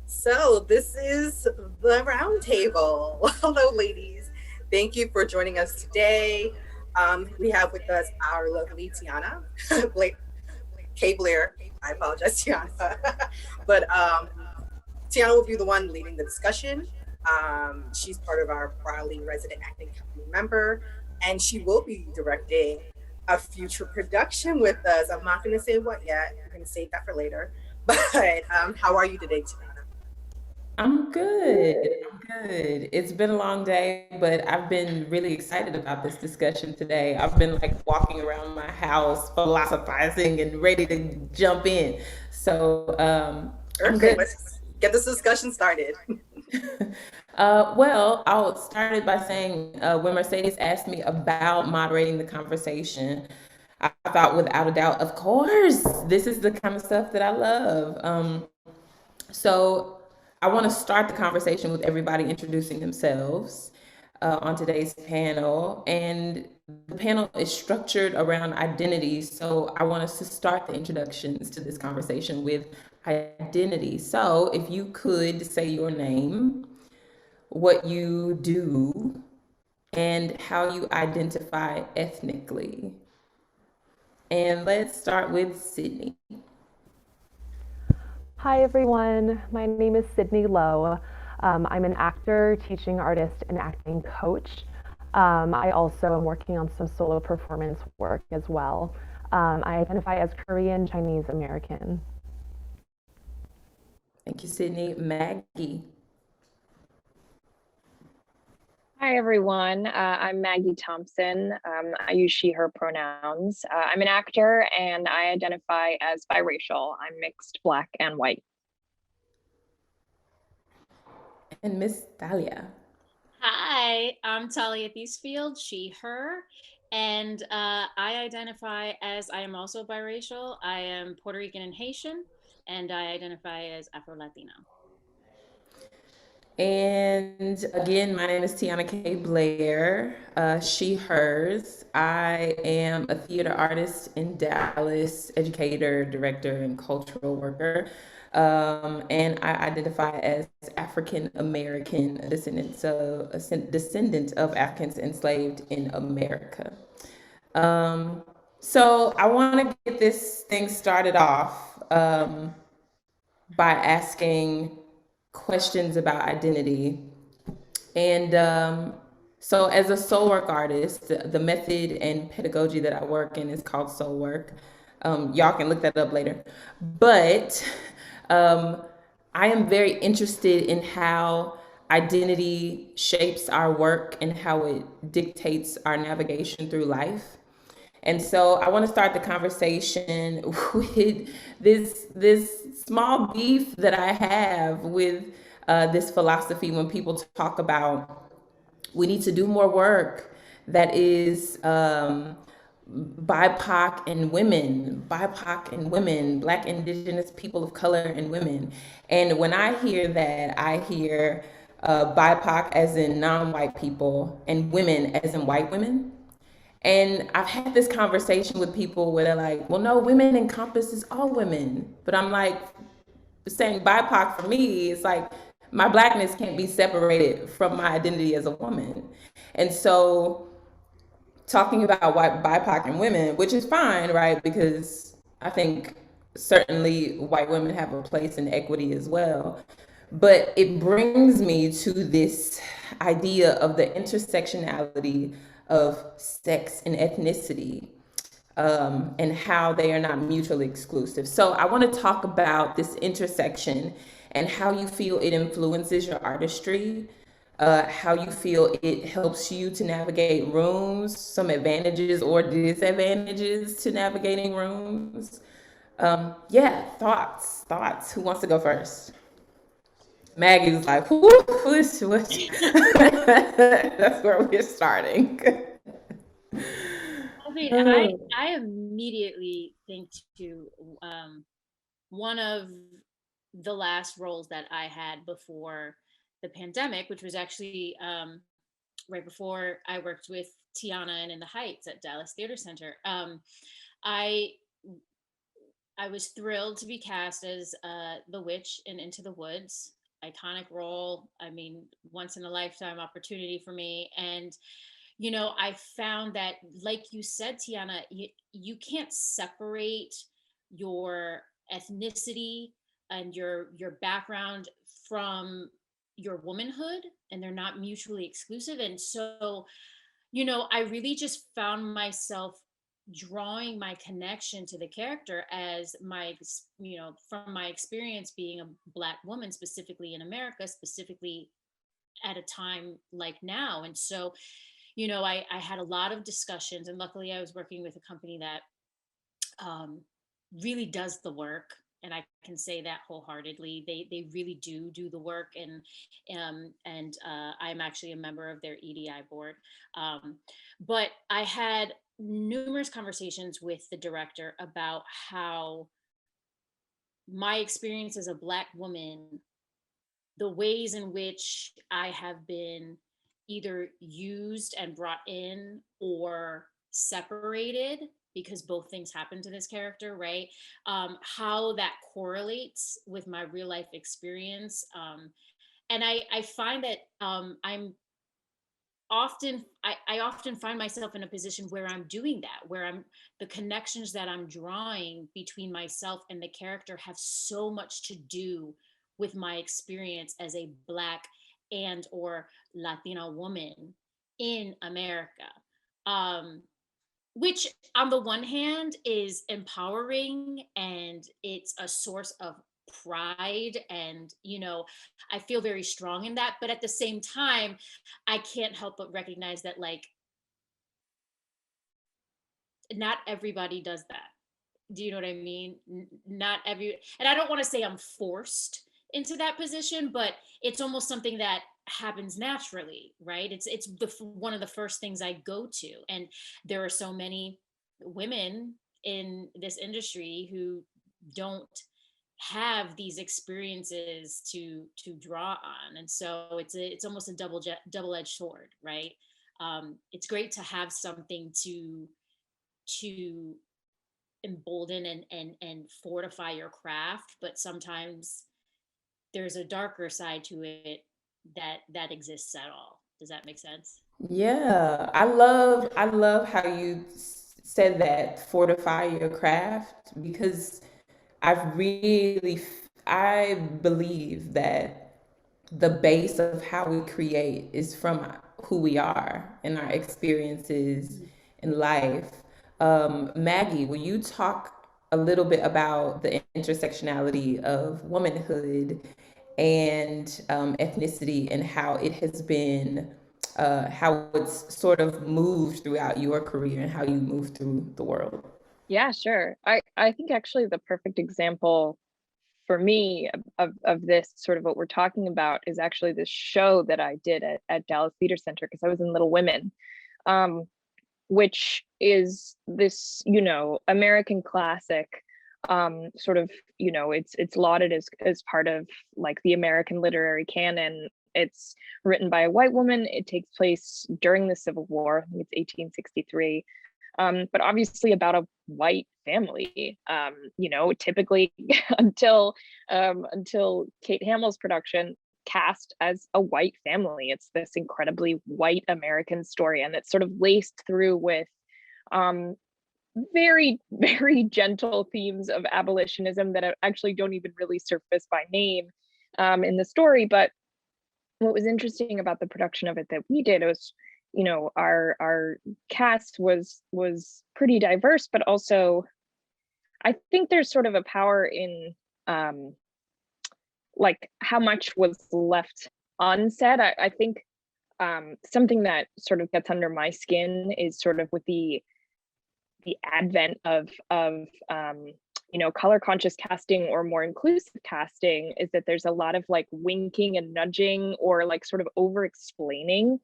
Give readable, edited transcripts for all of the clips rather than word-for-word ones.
So this is the Roundtable. Hello, ladies. Thank you for joining us today. We have with us our lovely Tiana Kaye Blair. I apologize, Tiana. but Tiana will be the one leading the discussion. She's part of our Brierley resident acting company member, and she will be directing a future production with us. I'm not going to say what yet. We're going to save that for later. But how are you today, Tiana? I'm good. I'm good. It's been a long day, but I've been really excited about this discussion today. I've been like walking around my house, philosophizing and ready to jump in. I'm Perfect. good. Let's get this discussion started. Well, I'll start it by saying when Mercedes asked me about moderating the conversation, I thought without a doubt, of course, this is the kind of stuff that I love. So I want to start the conversation with everybody introducing themselves on today's panel. And the panel is structured around identity. So I want us to start the introductions to this conversation with identity. So if you could say your name, what you do, and how you identify ethnically. And let's start with Sydney. Hi everyone, my name is Sydney Lowe. I'm an actor, teaching artist, and acting coach. I also am working on some solo performance work as well. I identify as Korean Chinese American. Thank you, Sydney. Maggie. Hi, everyone. I'm Maggie Thompson. I use she, her pronouns. I'm an actor and I identify as biracial. I'm mixed Black and white. And Miss Talia. Hi, I'm Talia Thiesfield, she, her, and I identify as I am also biracial. I am Puerto Rican and Haitian, and I identify as Afro Latino. And again, my name is Tiana Kaye Blair, she, hers. I am a theater artist in Dallas, educator, director, and cultural worker. And I identify as African American, descendant of Africans enslaved in America. Um, so I want to get this thing started off by asking questions about identity. And so, as a soul work artist, the method and pedagogy that I work in is called soul work. Y'all can look that up later. But um, I am very interested in how identity shapes our work and how it dictates our navigation through life. And so I want to start the conversation with this small beef that I have with this philosophy when people talk about we need to do more work that is BIPOC and women, Black, Indigenous, people of color, and women. And when I hear that, I hear BIPOC as in non-white people and women as in white women. And I've had this conversation with people where they're like, well, no, women encompasses all women. But I'm like, saying BIPOC for me, it's like my blackness can't be separated from my identity as a woman. And so talking about white BIPOC and women, which is fine, right? Because I think certainly white women have a place in equity as well. But it brings me to this idea of the intersectionality of sex and ethnicity, and how they are not mutually exclusive. So I want to talk about this intersection and how you feel it influences your artistry, how you feel it helps you to navigate rooms, some advantages or disadvantages to navigating rooms. Yeah, thoughts. Who wants to go first? Maggie's like, whoo, whoosh, whoosh. That's where we're starting. I mean, I immediately think to one of the last roles that I had before the pandemic, which was actually right before I worked with Tiana and In the Heights at Dallas Theater Center. I I was thrilled to be cast as the witch in Into the Woods. iconic role. I mean, once in a lifetime opportunity for me. And, you know, I found that, like you said, Tiana, you can't separate your ethnicity and your background from your womanhood, and they're not mutually exclusive. And so, you know, I really just found myself drawing my connection to the character as you know, from my experience being a Black woman, specifically in America, specifically at a time like now. And so, you know, I had a lot of discussions, and luckily I was working with a company that really does the work. And I can say that wholeheartedly. They really do the work, and I'm actually a member of their EDI board. But I had numerous conversations with the director about how my experience as a Black woman, the ways in which I have been either used and brought in or separated, because both things happen to this character, right? How that correlates with my real life experience. And I find that I often find myself in a position where I'm doing that, where the connections that I'm drawing between myself and the character have so much to do with my experience as a Black and or Latina woman in America. Which on the one hand is empowering, and it's a source of pride, and, you know, I feel very strong in that. But at the same time, I can't help but recognize that, like, not everybody does that. Do you know what I mean? Not every, and I don't want to say I'm forced into that position, but it's almost something that happens naturally, right? It's one of the first things I go to. And there are so many women in this industry who don't have these experiences to draw on. And so it's almost a double-edged sword, right? It's great to have something to embolden and fortify your craft, but sometimes there's a darker side to it that exists at all. Does that make sense? Yeah, I love how you said that, fortify your craft, because I believe that the base of how we create is from who we are and our experiences in life. Maggie, will you talk a little bit about the intersectionality of womanhood and ethnicity, and how it has been, how it's sort of moved throughout your career and how you move through the world? Yeah, sure. I think actually the perfect example for me of this sort of what we're talking about is actually this show that I did at Dallas Theater Center, because I was in Little Women, um, which is this, you know, American classic, sort of, you know, it's lauded as part of like the American literary canon. It's written by a white woman. It takes place during the Civil War. I think it's 1863. But obviously about a white family, you know, typically until Kate Hamill's production, cast as a white family. It's this incredibly white American story, and it's sort of laced through with very, very gentle themes of abolitionism that actually don't even really surface by name in the story. But what was interesting about the production of it that we did was, you know, our cast was pretty diverse, but also I think there's sort of a power in like how much was left unsaid. I think something that sort of gets under my skin is sort of with the advent of you know, color conscious casting or more inclusive casting, is that there's a lot of like winking and nudging or like sort of over explaining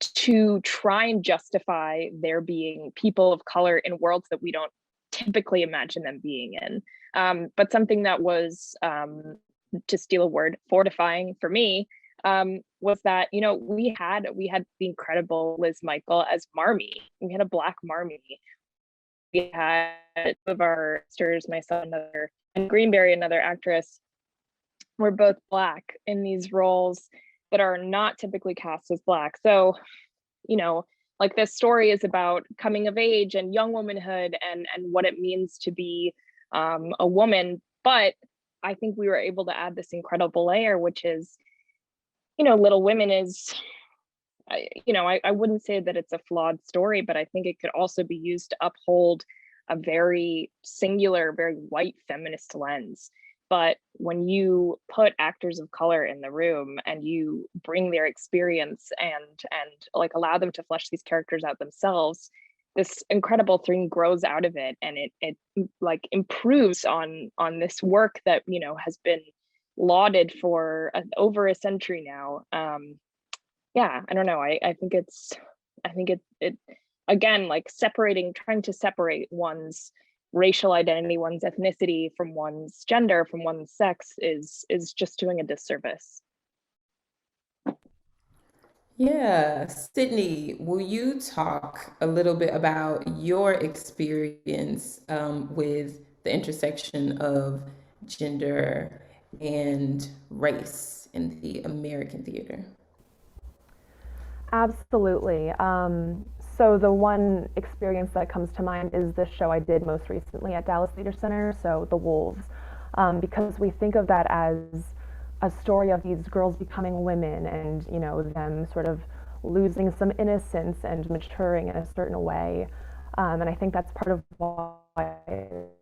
to try and justify there being people of color in worlds that we don't typically imagine them being in. But something that was, to steal a word, fortifying for me, was that, you know, we had the incredible Liz Michael as Marmee. We had a Black Marmee. We had two of our sisters, myself, another, and Greenberry, another actress, we're both Black in these roles that are not typically cast as Black. So, you know, like this story is about coming of age and young womanhood and what it means to be a woman. But I think we were able to add this incredible layer, which is, you know, Little Women is, I wouldn't say that it's a flawed story, but I think it could also be used to uphold a very singular, very white feminist lens. But when you put actors of color in the room and you bring their experience and like allow them to flesh these characters out themselves, this incredible thing grows out of it, and it like improves on this work that, you know, has been lauded for over a century now. Yeah, I don't know. I think it again, like trying to separate one's racial identity, one's ethnicity from one's gender, from one's sex is just doing a disservice. Yeah, Sydney, will you talk a little bit about your experience with the intersection of gender and race in the American theater? Absolutely. So the one experience that comes to mind is the show I did most recently at Dallas Theater Center, so The Wolves, because we think of that as a story of these girls becoming women and, you know, them sort of losing some innocence and maturing in a certain way. And I think that's part of why it's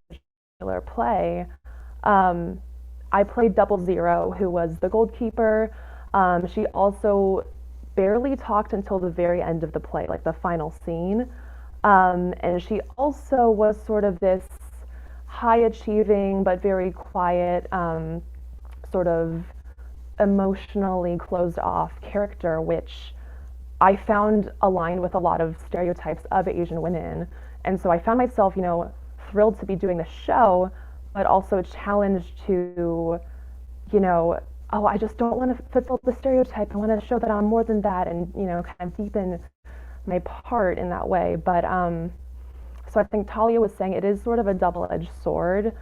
a particular play. I played Double Zero, who was the goalkeeper. She also barely talked until the very end of the play, like the final scene. And she also was sort of this high achieving but very quiet, sort of emotionally closed off character, which I found aligned with a lot of stereotypes of Asian women. And so I found myself, you know, thrilled to be doing the show, but also challenged to, you know, oh, I just don't want to fulfill the stereotype. I want to show that I'm more than that, and, you know, kind of deepen my part in that way. But so I think Talia was saying it is sort of a double-edged sword,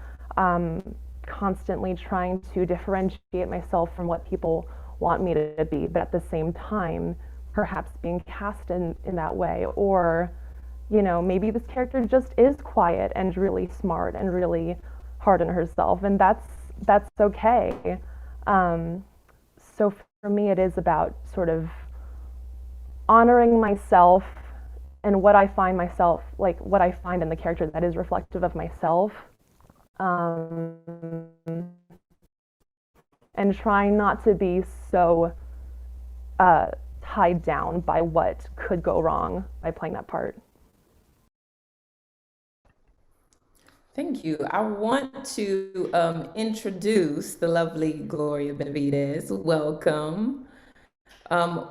constantly trying to differentiate myself from what people want me to be, but at the same time, perhaps being cast in that way. Or, you know, maybe this character just is quiet and really smart and really hard on herself, and that's okay. So for me, it is about sort of honoring myself and what I find myself, like what I find in the character that is reflective of myself, and trying not to be so tied down by what could go wrong by playing that part. Thank you. I want to introduce the lovely Gloria Benavidez. Welcome.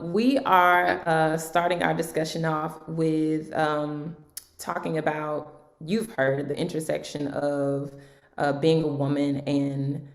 We are starting our discussion off with talking about, you've heard, the intersection of being a woman and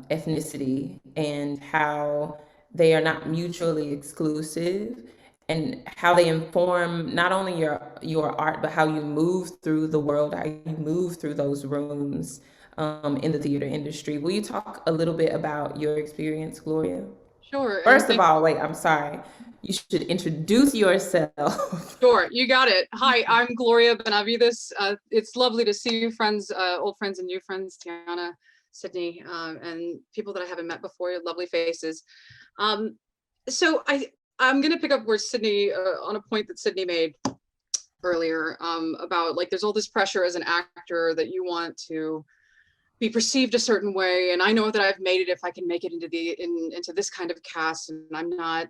ethnicity, and how they are not mutually exclusive, and how they inform not only your art, but how you move through the world, how you move through those rooms in the theater industry. Will you talk a little bit about your experience, Gloria? Sure. First of all, wait, I'm sorry. You should introduce yourself. Sure, you got it. Hi, I'm Gloria Benavidez. It's lovely to see you, friends, old friends and new friends, Tiana, Sydney, and people that I haven't met before, lovely faces. So I'm going to pick up where Sydney, on a point that Sydney made earlier, about like there's all this pressure as an actor that you want to be perceived a certain way, and I know that I've made it if I can make it into this kind of cast, and I'm not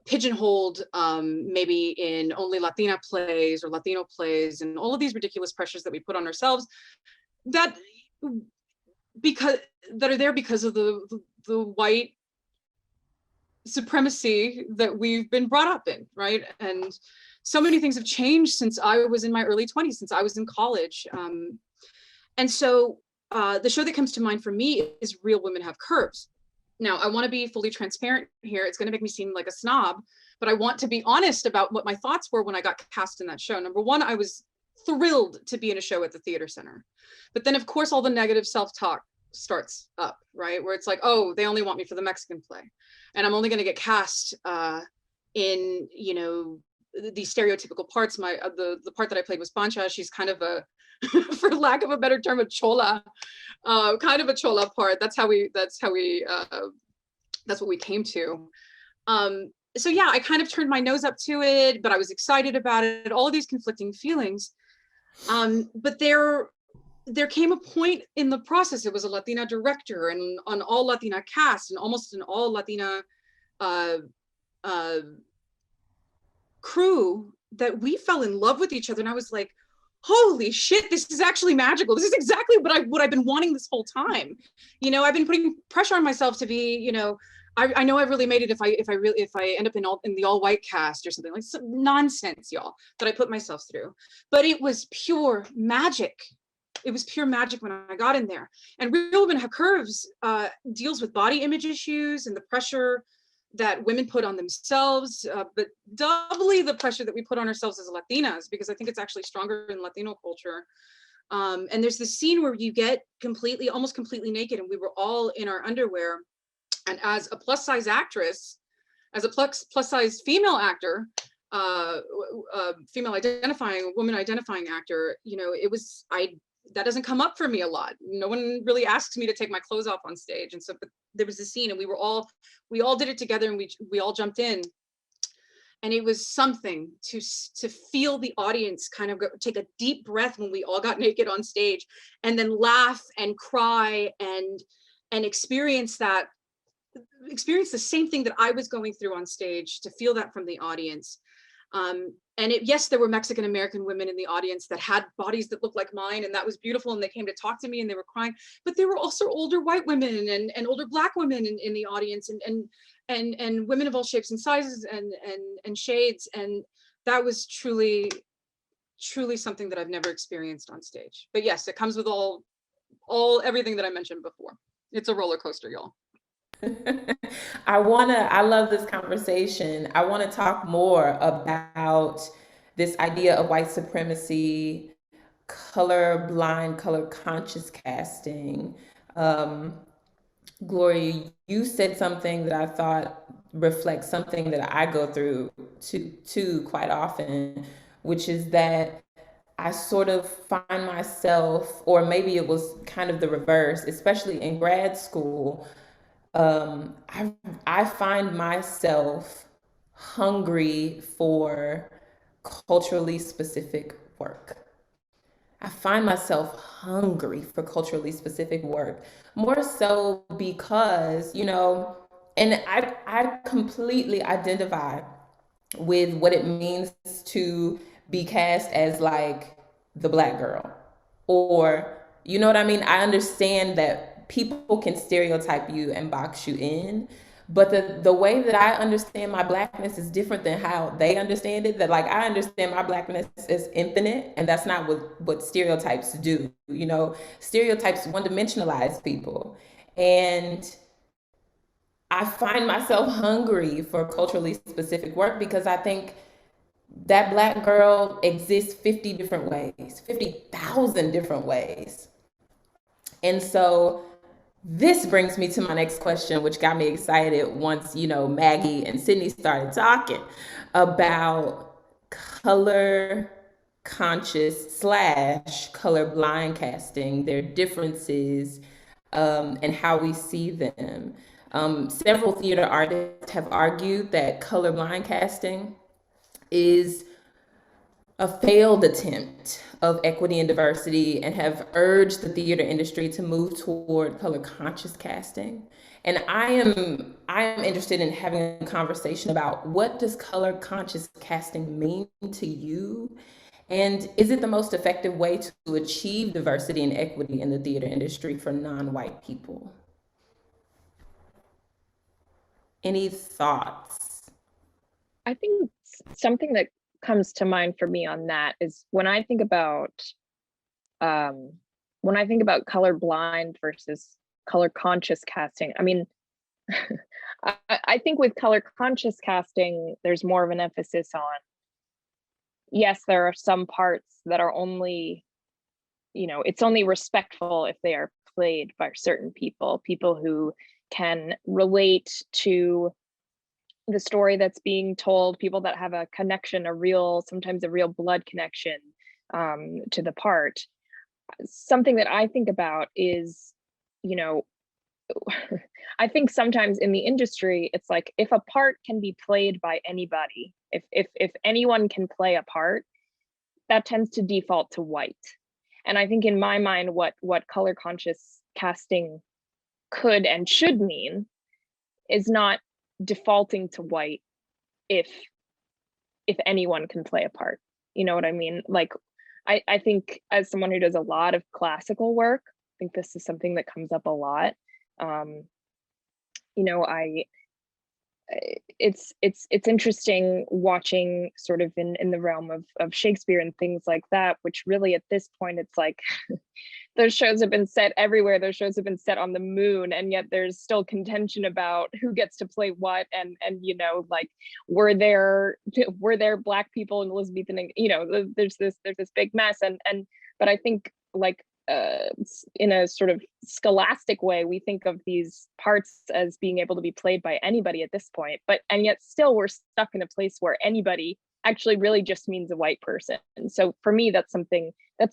pigeonholed maybe in only Latina plays or Latino plays, and all of these ridiculous pressures that we put on ourselves that are there because of the white supremacy that we've been brought up in, right? And so many things have changed since I was in my early 20s, since I was in college. And so the show that comes to mind for me is Real Women Have Curves. Now, I want to be fully transparent here. It's going to make me seem like a snob, but I want to be honest about what my thoughts were when I got cast in that show. Number one, I was thrilled to be in a show at the Theater Center. But then, of course, all the negative self-talk starts up, right? Where it's like, oh, they only want me for the Mexican play, and I'm only going to get cast in, you know, these stereotypical parts. The part that I played was Pancha. She's kind of a, for lack of a better term, a chola, kind of a chola part. That's what we came to. So yeah, I kind of turned my nose up to it, but I was excited about it. All of these conflicting feelings. But there came a point in the process. It was a Latina director and an all Latina cast and almost an all Latina crew, that we fell in love with each other. And I was like, holy shit, this is actually magical. This is exactly what I've been wanting this whole time. You know, I've been putting pressure on myself to be, you know, I know I've really made it if I end up in the all white cast or something, like some nonsense, y'all, that I put myself through. But it was pure magic. It was pure magic when I got in there. And Real Women Have Curves deals with body image issues and the pressure that women put on themselves, but doubly the pressure that we put on ourselves as Latinas, because I think it's actually stronger in Latino culture. And there's this scene where you get almost completely naked, and we were all in our underwear. And as a plus size actress, as a plus size female actor, female identifying, woman identifying actor, you know, that doesn't come up for me a lot. No one really asks me to take my clothes off on stage. And so, but there was this scene, and we all did it together, and we all jumped in. And it was something to feel the audience kind of take a deep breath when we all got naked on stage, and then laugh and cry and experience the same thing that I was going through on stage, to feel that from the audience. And yes, there were Mexican American women in the audience that had bodies that looked like mine, and that was beautiful. And they came to talk to me and they were crying, but there were also older white women and older Black women in the audience, and women of all shapes and sizes and shades. And that was truly something that I've never experienced on stage. But yes, it comes with everything that I mentioned before. It's a roller coaster, y'all. I love this conversation. I want to talk more about this idea of white supremacy, color blind, color conscious casting. Gloria, you said something that I thought reflects something that I go through too quite often, which is that I sort of find myself, or maybe it was kind of the reverse, especially in grad school, I find myself hungry for culturally specific work. I find myself hungry for culturally specific work, more so because, you know, and I completely identify with what it means to be cast as like the Black girl, or, you know what I mean? I understand that people can stereotype you and box you in, but the way that I understand my Blackness is different than how they understand it. That, like, I understand my Blackness is infinite, and that's not what stereotypes do. You know, stereotypes one-dimensionalize people. And I find myself hungry for culturally specific work because I think that Black girl exists 50 different ways, 50,000 different ways. And so this brings me to my next question, which got me excited once, you know, Maggie and Sydney started talking about color conscious / color blind casting, their differences, and how we see them. Several theater artists have argued that color blind casting is a failed attempt of equity and diversity, and have urged the theater industry to move toward color conscious casting. And I am interested in having a conversation about, what does color conscious casting mean to you? And is it the most effective way to achieve diversity and equity in the theater industry for non-white people? Any thoughts? I think something that comes to mind for me on that is when I think about color blind versus color conscious casting. I mean, I think with color conscious casting, there's more of an emphasis on, yes, there are some parts that are only, you know, it's only respectful if they are played by certain people who can relate to the story that's being told, people that have a connection, sometimes a real blood connection to the part. Something that I think about is, I think sometimes in the industry, it's like, if a part can be played by anybody, if anyone can play a part, that tends to default to white. And I think in my mind, what color conscious casting could and should mean is not defaulting to white if anyone can play a part. You know what I mean? Like, I think as someone who does a lot of classical work, I think this is something that comes up a lot. It's interesting watching sort of in the realm of Shakespeare and things like that, which really at this point, it's like those shows have been set everywhere. Those shows have been set on the moon, and yet there's still contention about who gets to play what, and like, were there Black people in Elizabethan, there's this big mess, but I think, like, in a sort of scholastic way, we think of these parts as being able to be played by anybody at this point, and yet still we're stuck in a place where anybody actually really just means a white person. And so for me, that's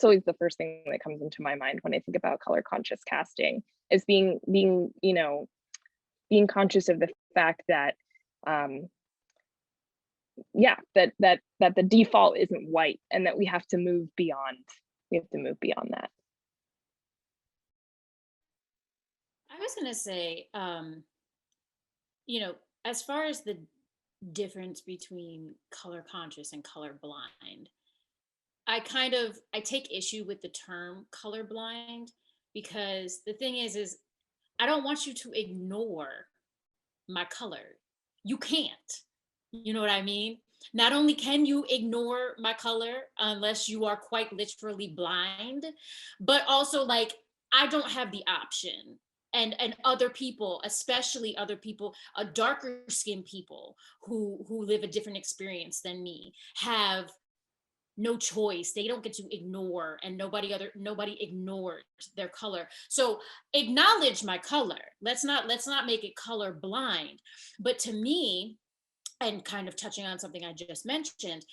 always the first thing that comes into my mind when I think about color conscious casting, is being conscious of the fact that that the default isn't white, and that we have to move beyond that. I was going to say, as far as the difference between color conscious and color blind, I take issue with the term color blind, because the thing is I don't want you to ignore my color. You can't. You know what I mean? Not only can you ignore my color unless you are quite literally blind, but also, like, I don't have the option. And other people, especially other people, darker skinned people who live a different experience than me, have no choice. They don't get to ignore, and nobody ignores their color. So acknowledge my color. Let's not make it color blind. But to me, and kind of touching on something I just mentioned,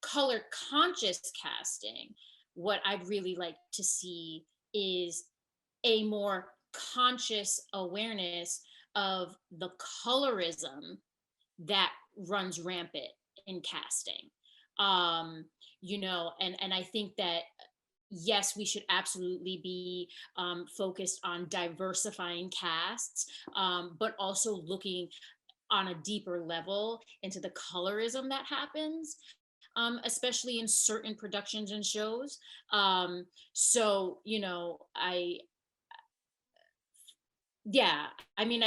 color conscious casting, what I'd really like to see is a more conscious awareness of the colorism that runs rampant in casting. And I think that, yes, we should absolutely be focused on diversifying casts, but also looking on a deeper level into the colorism that happens, especially in certain productions and shows. I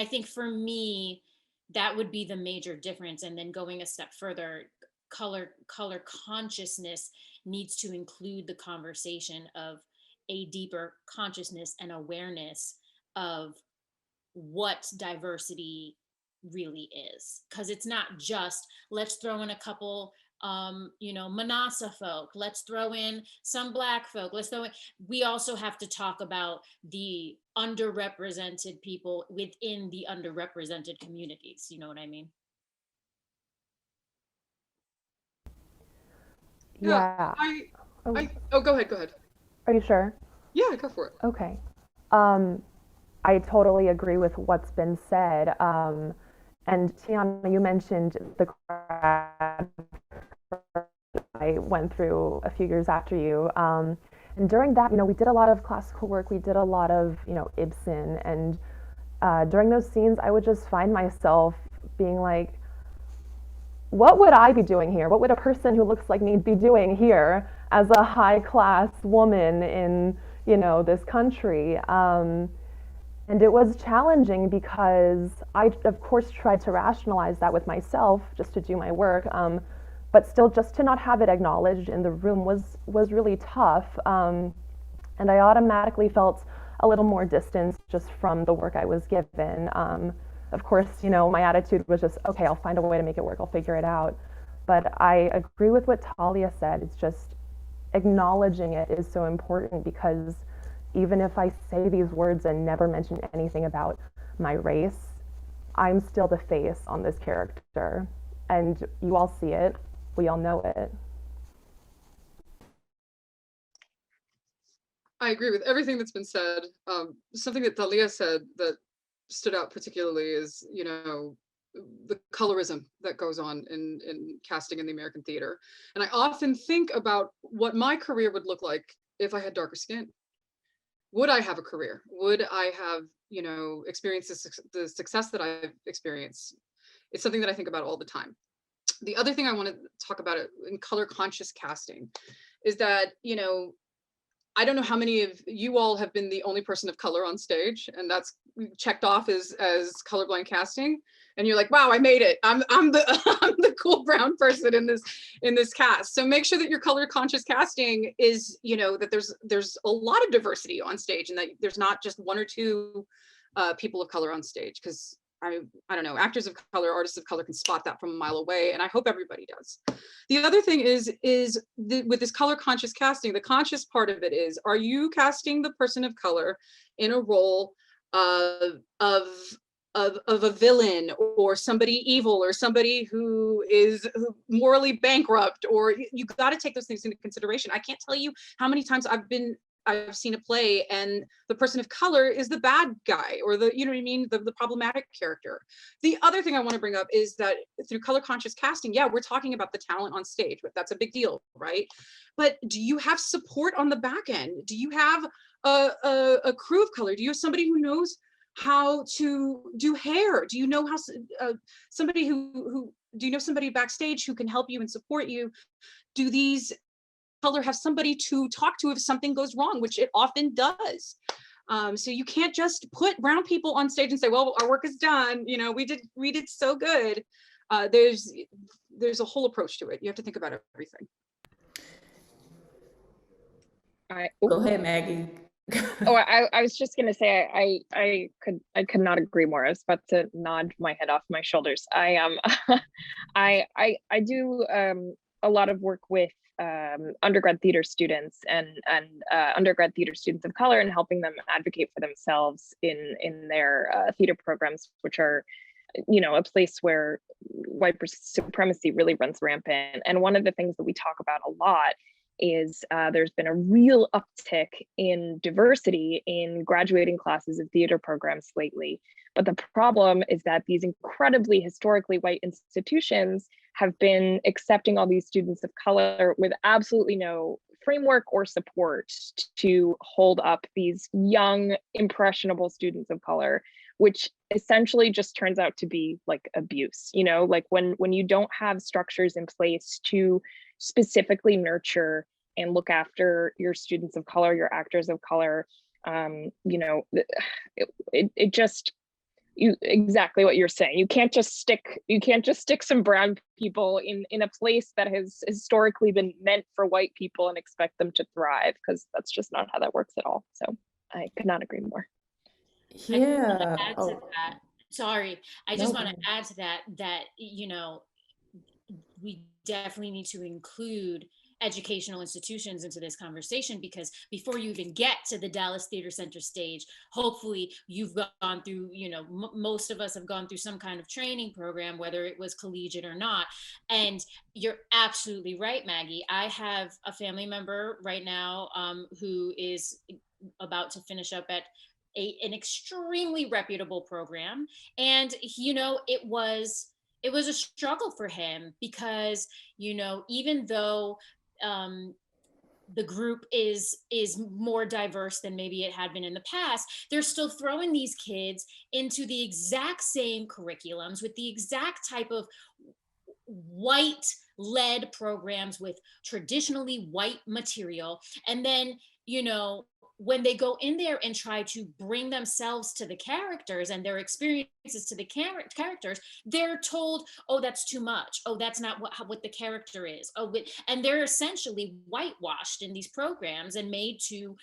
think for me, that would be the major difference. And then going a step further, color consciousness needs to include the conversation of a deeper consciousness and awareness of what diversity really is. Because it's not just, let's throw in a couple Manasa folk, let's throw in some Black folk, we also have to talk about the underrepresented people within the underrepresented communities. You know what I mean? Yeah. Go ahead. Are you sure? Yeah, go for it. Okay. I totally agree with what's been said. And Tiana, you mentioned the grad I went through a few years after you. And during that, we did a lot of classical work. We did a lot of, Ibsen. And during those scenes, I would just find myself being like, what would I be doing here? What would a person who looks like me be doing here as a high class woman in, this country? And it was challenging because I, of course, tried to rationalize that with myself just to do my work. But still, just to not have it acknowledged in the room was really tough. And I automatically felt a little more distance just from the work I was given. Of course, my attitude was just, okay, I'll find a way to make it work. I'll figure it out. But I agree with what Talia said. It's just acknowledging it is so important because, even if I say these words and never mention anything about my race, I'm still the face on this character. And you all see it, we all know it. I agree with everything that's been said. Something that Talia said that stood out particularly is, you know, the colorism that goes on in casting in the American theater. And I often think about what my career would look like if I had darker skin. Would I have a career? Would I have, you know, experienced the success that I've experienced? It's something that I think about all the time. The other thing I want to talk about in color conscious casting is that, you know, I don't know how many of you all have been the only person of color on stage, and that's checked off as colorblind casting. And you're like, wow, I made it. I'm the I'm the cool brown person in this cast. So make sure that your color conscious casting is, you know, that there's a lot of diversity on stage, and that there's not just one or two people of color on stage, because I don't know, actors of color, artists of color can spot that from a mile away, and I hope everybody does. The other thing is with this color conscious casting, the conscious part of it is, are you casting the person of color in a role of a villain, or somebody evil, or somebody who morally bankrupt? Or you got to take those things into consideration. I can't tell you how many times I've seen a play and the person of color is the bad guy, or the, you know what I mean, the problematic character. The other thing I want to bring up is that through color conscious casting, yeah, we're talking about the talent on stage, but that's a big deal, right? But do you have support on the back end? Do you have a crew of color? Do you have somebody who knows how to do hair? Do you know how somebody do you know somebody backstage who can help you and support you? Do these color have somebody to talk to if something goes wrong, which it often does? So you can't just put brown people on stage and say, well, our work is done, you know, we did so good. There's a whole approach to it. You have to think about everything. Go ahead, Maggie. I was just gonna say, I could not agree more. I was about to nod my head off my shoulders. I do a lot of work with undergrad theater students and undergrad theater students of color, and helping them advocate for themselves in their theater programs, which are, you know, a place where white supremacy really runs rampant. And one of the things that we talk about a lot is there's been a real uptick in diversity in graduating classes of theater programs lately. But the problem is that these incredibly historically white institutions have been accepting all these students of color with absolutely no framework or support to hold up these young, impressionable students of color, which essentially just turns out to be like abuse. You know, like when you don't have structures in place to specifically nurture and look after your students of color, your actors of color, you know, it just, exactly what you're saying. You can't just stick some brown people in a place that has historically been meant for white people and expect them to thrive, because that's just not how that works at all. So I could not agree more. Yeah. Sorry, I just want to add to that, you know, we definitely need to include educational institutions into this conversation, because before you even get to the Dallas Theater Center stage, hopefully you've gone through, you know, most of us have gone through some kind of training program, whether it was collegiate or not. And you're absolutely right, Maggie. I have a family member right now who is about to finish up at an extremely reputable program. And, you know, it was a struggle for him, because, you know, even though the group is more diverse than maybe it had been in the past, they're still throwing these kids into the exact same curriculums with the exact type of white led programs with traditionally white material. And then, you know, when they go in there and try to bring themselves to the characters and their experiences to the characters, they're told, oh, that's too much. Oh, that's not what the character is. Oh, and they're essentially whitewashed in these programs and made to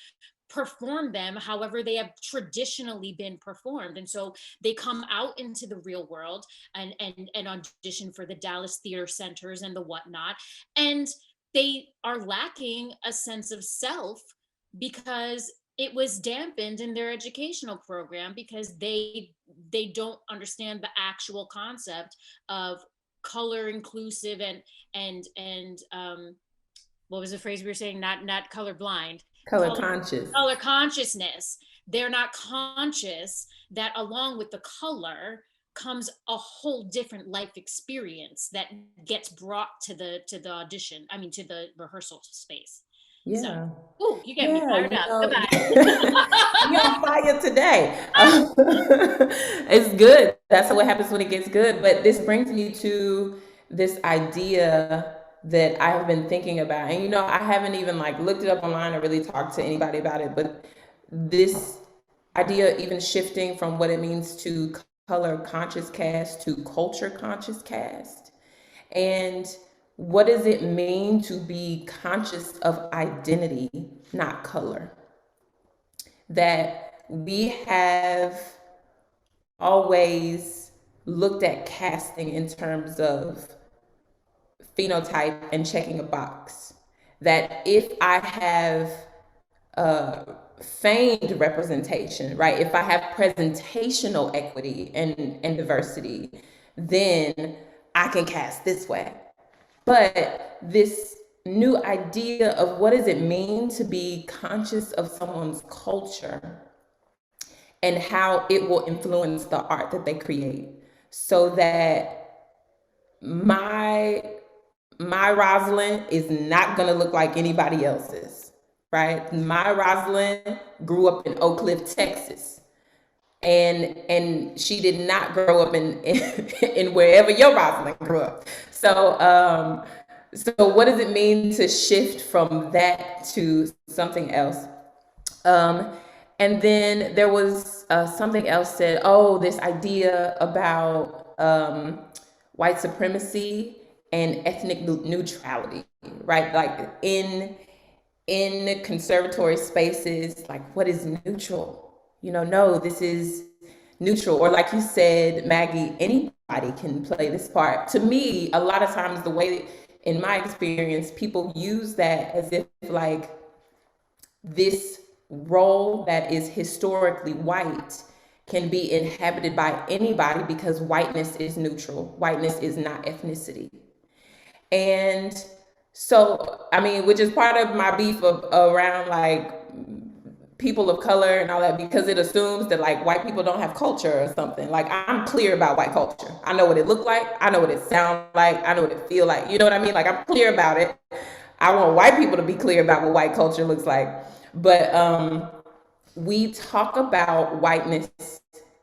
perform them however they have traditionally been performed. And so they come out into the real world and audition for the Dallas Theater Centers and the whatnot. And they are lacking a sense of self, because it was dampened in their educational program because they don't understand the actual concept of color inclusive and what was the phrase we were saying? Not color blind, Color conscious. color consciousness. They're not conscious that along with the color comes a whole different life experience that gets brought to the audition. I mean, to the rehearsal space. Yeah. So, ooh, you get me fired up. Goodbye. You're on fire today. It's good. That's what happens when it gets good. But this brings me to this idea that I have been thinking about. And I haven't even like looked it up online or really talked to anybody about it, but this idea even shifting from what it means to color conscious cast to culture conscious cast. And what does it mean to be conscious of identity, not color? That we have always looked at casting in terms of phenotype and checking a box. That if I have feigned representation, right? If I have presentational equity and diversity, then I can cast this way. But this new idea of what does it mean to be conscious of someone's culture and how it will influence the art that they create, so that my Rosalind is not going to look like anybody else's, right? My Rosalind grew up in Oak Cliff, Texas, and she did not grow up in wherever your Rosalind grew up. So what does it mean to shift from that to something else? And then there was something else said, this idea about white supremacy and ethnic neutrality, right? Like in conservatory spaces, like what is neutral? No, this is neutral. Or like you said, Maggie, anybody can play this part. To me, a lot of times the way, in my experience, people use that as if like this role that is historically white can be inhabited by anybody because whiteness is neutral. Whiteness is not ethnicity. And so, I mean, which is part of my beef around like people of color and all that, because it assumes that like white people don't have culture or something. Like, I'm clear about white culture. I know what it look like. I know what it sound like. I know what it feel like. You know what I mean? Like, I'm clear about it. I want white people to be clear about what white culture looks like. But we talk about whiteness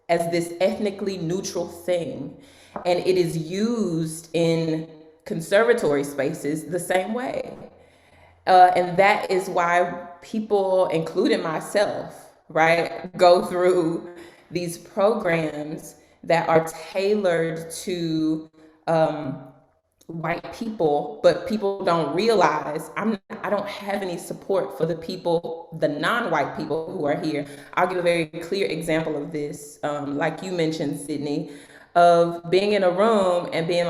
as this ethnically neutral thing, and it is used in conservatory spaces the same way. And that is why people, including myself, right, go through these programs that are tailored to white people, but people don't realize I don't have any support for the people, the non-white people who are here. I'll give a very clear example of this, like you mentioned, Sydney, of being in a room and being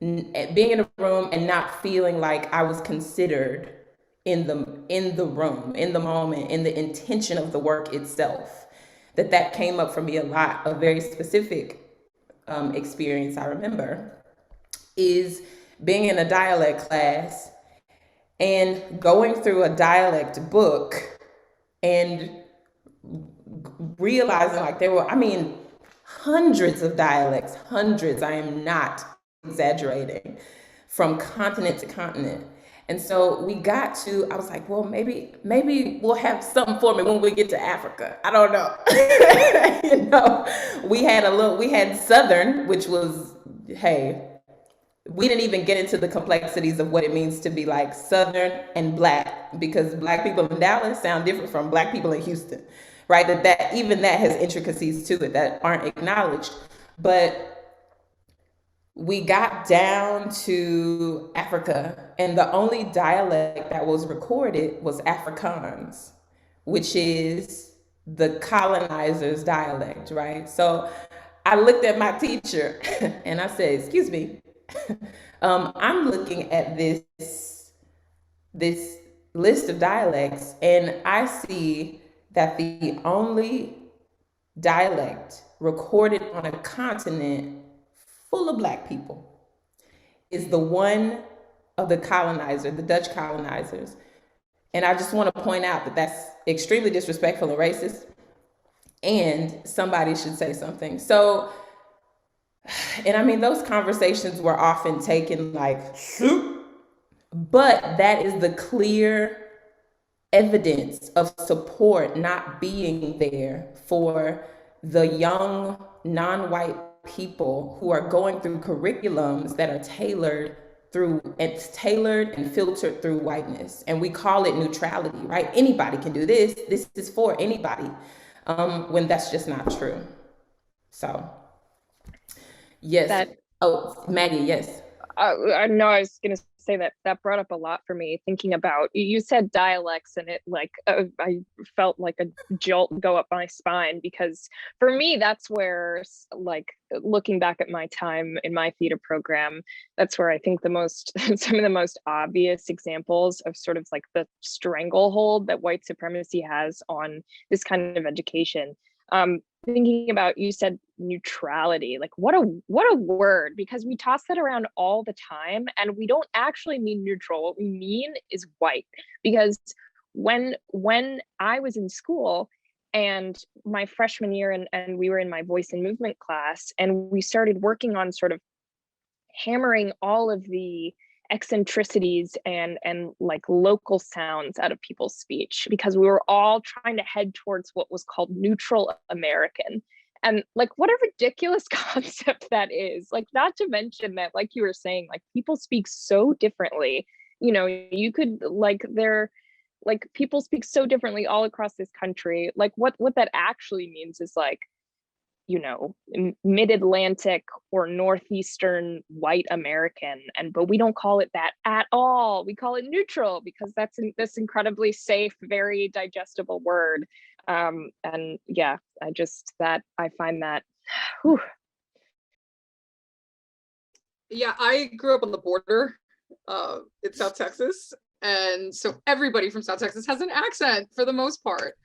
in a room and not feeling like I was considered in the room, in the moment, in the intention of the work itself. That came up for me a lot. A very specific experience I remember is being in a dialect class and going through a dialect book and realizing like there were, hundreds of dialects, hundreds, I am not exaggerating, from continent to continent. And so we got to, I was like, well, maybe we'll have something for me when we get to Africa. I don't know. We had Southern, which was, hey, we didn't even get into the complexities of what it means to be like Southern and Black, because Black people in Dallas sound different from Black people in Houston, right? That even that has intricacies to it that aren't acknowledged. But we got down to Africa, and the only dialect that was recorded was Afrikaans, which is the colonizer's dialect, right? So I looked at my teacher and I said, excuse me, I'm looking at this list of dialects, and I see that the only dialect recorded on a continent full of Black people is the one of the colonizer, the Dutch colonizers. And I just want to point out that that's extremely disrespectful and racist, and somebody should say something. So, and I mean, those conversations were often taken like, but that is the clear evidence of support not being there for the young non-white people who are going through curriculums that are tailored and filtered through whiteness. And we call it neutrality, right? Anybody can do this. This is for anybody, when that's just not true. So, yes. Maggie, yes. I know I was going to say that brought up a lot for me, thinking about, you said dialects, and it like, I felt like a jolt go up my spine, because for me, that's where, like, looking back at my time in my theater program, that's where I think some of the most obvious examples of sort of like the stranglehold that white supremacy has on this kind of education. Thinking about, you said neutrality, like what a word, because we toss that around all the time and we don't actually mean neutral. What we mean is white, because when I was in school and my freshman year, and we were in my voice and movement class, and we started working on sort of hammering all of the eccentricities and like local sounds out of people's speech, because we were all trying to head towards what was called neutral American. And like, what a ridiculous concept that is. Like, not to mention that, like you were saying, like people speak so differently, you could like, they're like, people speak so differently all across this country. Like what that actually means is like, mid-Atlantic or northeastern white American, but we don't call it that at all. We call it neutral, because that's this incredibly safe, very digestible word. And yeah, I find that. Whew. Yeah, I grew up on the border in South Texas, and so everybody from South Texas has an accent for the most part.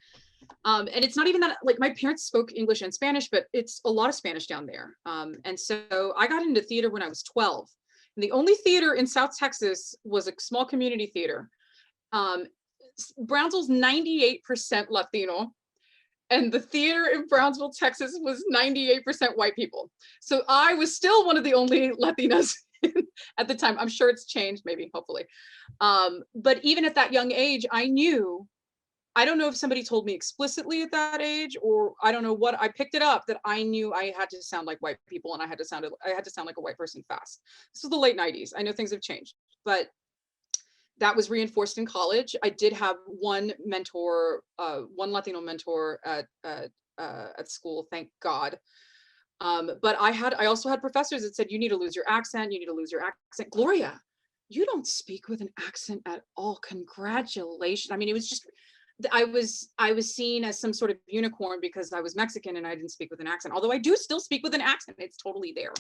And it's not even that, like, my parents spoke English and Spanish, but it's a lot of Spanish down there. And so I got into theater when I was 12. And the only theater in South Texas was a small community theater. Brownsville's 98% Latino, and the theater in Brownsville, Texas was 98% white people. So I was still one of the only Latinas at the time. I'm sure it's changed, maybe, hopefully. But even at that young age, I don't know if somebody told me explicitly at that age, or I don't know what, I picked it up that I knew I had to sound like white people, and I had to sound like a white person fast. This was the late 90s. I know things have changed, but that was reinforced in college. I did have one mentor, one Latino mentor at school, thank God. But I also had professors that said, you need to lose your accent. You need to lose your accent. Gloria, you don't speak with an accent at all. Congratulations. I mean, it was just, I was seen as some sort of unicorn because I was Mexican and I didn't speak with an accent, although I do still speak with an accent. It's totally there.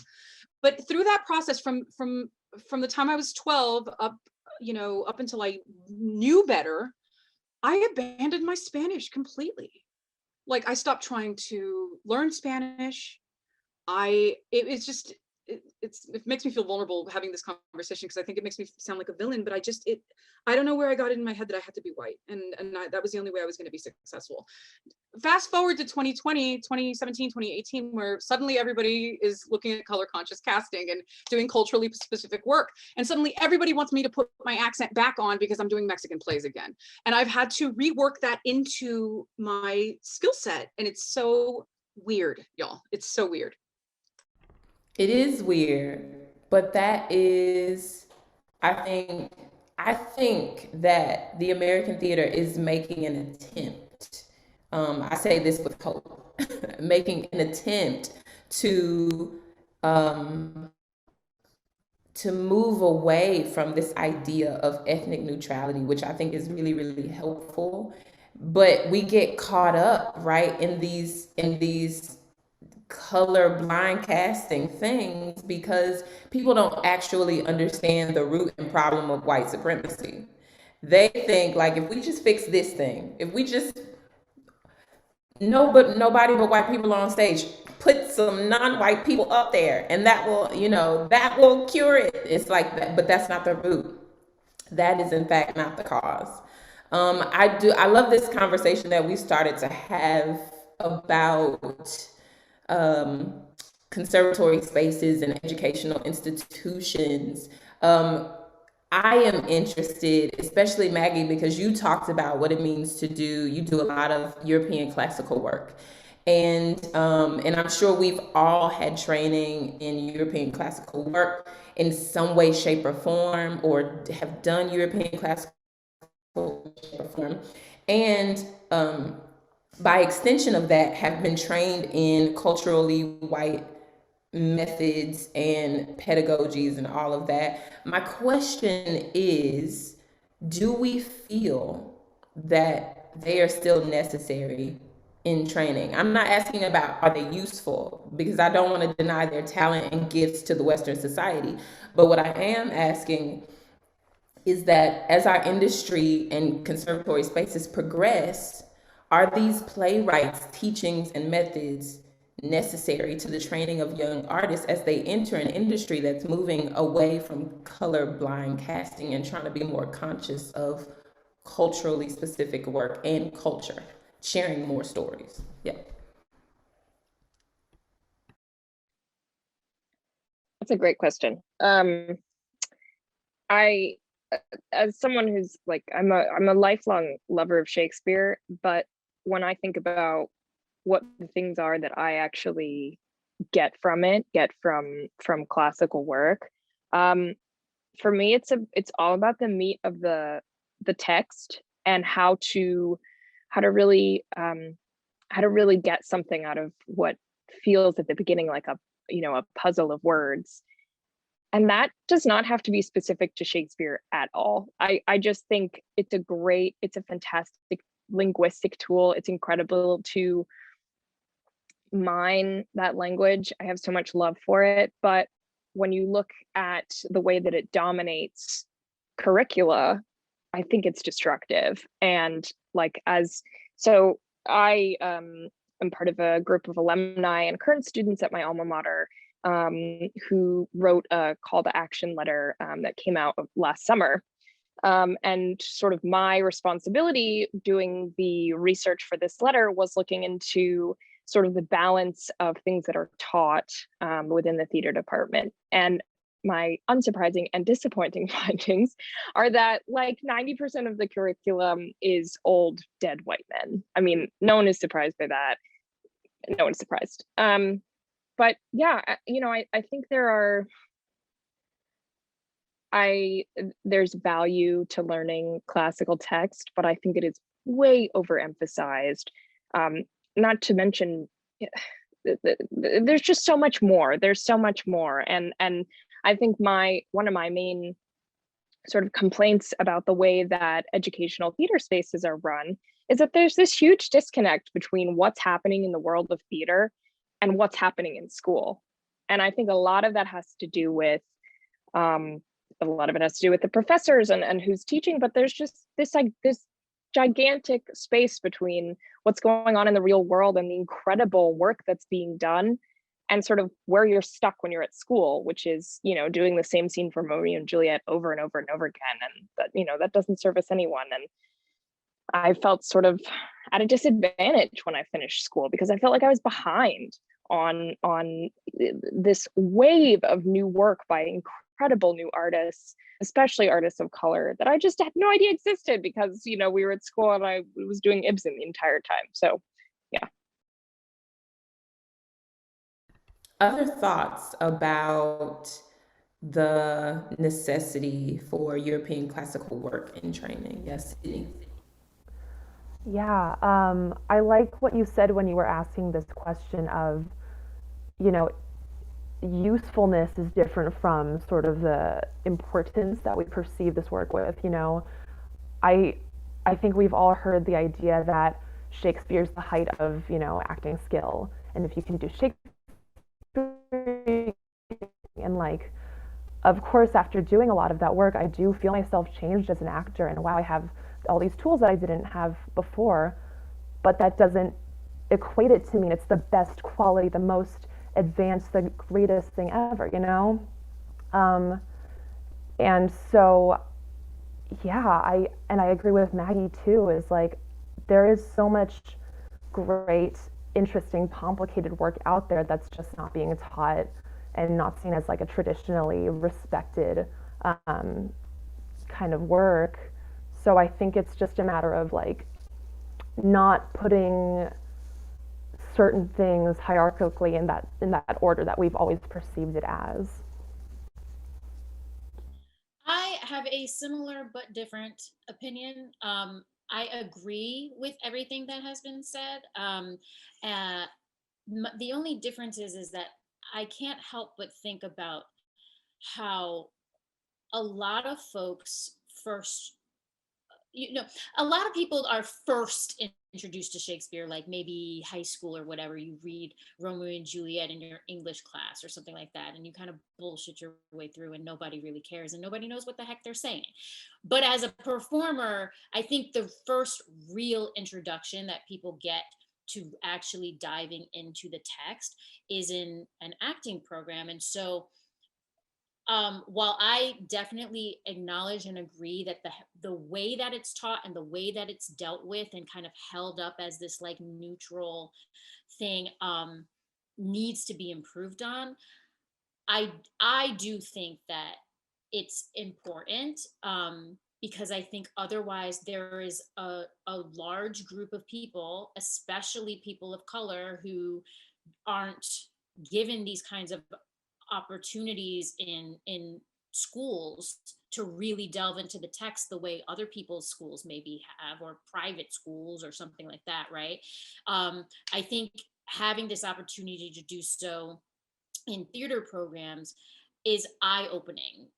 But through that process, from the time I was 12 up until I knew better, I abandoned my Spanish completely. Like, I stopped trying to learn Spanish. It makes me feel vulnerable having this conversation, because I think it makes me sound like a villain, but I don't know where I got it in my head that I had to be white, and that was the only way I was going to be successful. Fast forward to 2020, 2017, 2018, where suddenly everybody is looking at color conscious casting and doing culturally specific work, and suddenly everybody wants me to put my accent back on because I'm doing Mexican plays again, and I've had to rework that into my skill set, and it's so weird, y'all. It's so weird. It is weird, but that is, I think that the American theater is making an attempt. I say this with hope, making an attempt to move away from this idea of ethnic neutrality, which I think is really, really helpful. But we get caught up, right, in these color blind casting things, because people don't actually understand the root and problem of white supremacy. They think like, if we just fix this thing, if we just nobody but white people on stage, put some non-white people up there, and that will, that will cure it. It's like that, but that's not the root. That is in fact not the cause. I love this conversation that we started to have about conservatory spaces and educational institutions. I am interested, especially Maggie, because you talked about what it means to you do a lot of European classical work. And I'm sure we've all had training in European classical work in some way, shape, or form, or have done European classical shape or form. And by extension of that, have been trained in culturally white methods and pedagogies and all of that. My question is, do we feel that they are still necessary in training? I'm not asking about, are they useful, because I don't want to deny their talent and gifts to the Western society. But what I am asking is that as our industry and conservatory spaces progress, are these playwrights' teachings and methods necessary to the training of young artists as they enter an industry that's moving away from colorblind casting and trying to be more conscious of culturally specific work and culture, sharing more stories? Yeah. That's a great question. I, as someone who's like, I'm a lifelong lover of Shakespeare, but when I think about what the things are that I actually get from classical work, for me, it's all about the meat of the text and how to really get something out of what feels at the beginning like a puzzle of words. And that does not have to be specific to Shakespeare at all. I just think it's a fantastic linguistic tool. It's incredible to mine that language. I have so much love for it. But when you look at the way that it dominates curricula, I think it's destructive. And so I am part of a group of alumni and current students at my alma mater who wrote a call to action letter that came out last summer. And sort of my responsibility doing the research for this letter was looking into sort of the balance of things that are taught within the theater department. And my unsurprising and disappointing findings are that like 90% of the curriculum is old, dead white men. I mean, no one is surprised by that. No one's surprised. But yeah, I think there's value to learning classical text, but I think it is way overemphasized. Not to mention, there's just so much more. There's so much more, and I think one of my main sort of complaints about the way that educational theater spaces are run is that there's this huge disconnect between what's happening in the world of theater and what's happening in school. And I think a lot of that has to do with the professors and who's teaching, but there's just this gigantic space between what's going on in the real world and the incredible work that's being done and sort of where you're stuck when you're at school, which is, doing the same scene for Romeo and Juliet over and over and over again. And that doesn't service anyone. And I felt sort of at a disadvantage when I finished school because I felt like I was behind on this wave of new work by incredible new artists, especially artists of color that I just had no idea existed because, we were at school and I was doing Ibsen the entire time. So, yeah. Other thoughts about the necessity for European classical work in training? Yes, Sydney. Yeah, I like what you said when you were asking this question of, usefulness is different from sort of the importance that we perceive this work with. I think we've all heard the idea that Shakespeare's the height of, acting skill. And if you can do Shakespeare and of course, after doing a lot of that work, I do feel myself changed as an actor, and wow, I have all these tools that I didn't have before, but that doesn't equate it to mean it's the best quality, the most advanced, the greatest thing ever, you know? And so, yeah, I agree with Maggie too, is like, there is so much great, interesting, complicated work out there that's just not being taught and not seen as like a traditionally respected kind of work. So I think it's just a matter of like not putting certain things hierarchically in that order that we've always perceived it as. I have a similar but different opinion. I agree with everything that has been said. Uh, the only difference is that I can't help but think about how a lot of folks first, a lot of people are first introduced to Shakespeare, like maybe high school or whatever. You read Romeo and Juliet in your English class or something like that, and you kind of bullshit your way through, and nobody really cares, and nobody knows what the heck they're saying. But as a performer, I think the first real introduction that people get to actually diving into the text is in an acting program. And so while I definitely acknowledge and agree that the way that it's taught and the way that it's dealt with and kind of held up as this like neutral thing needs to be improved on, I do think that it's important, because I think otherwise there is a large group of people, especially people of color, who aren't given these kinds of opportunities in schools to really delve into the text the way other people's schools maybe have, or private schools or something like that, right? I think having this opportunity to do so in theater programs is eye-opening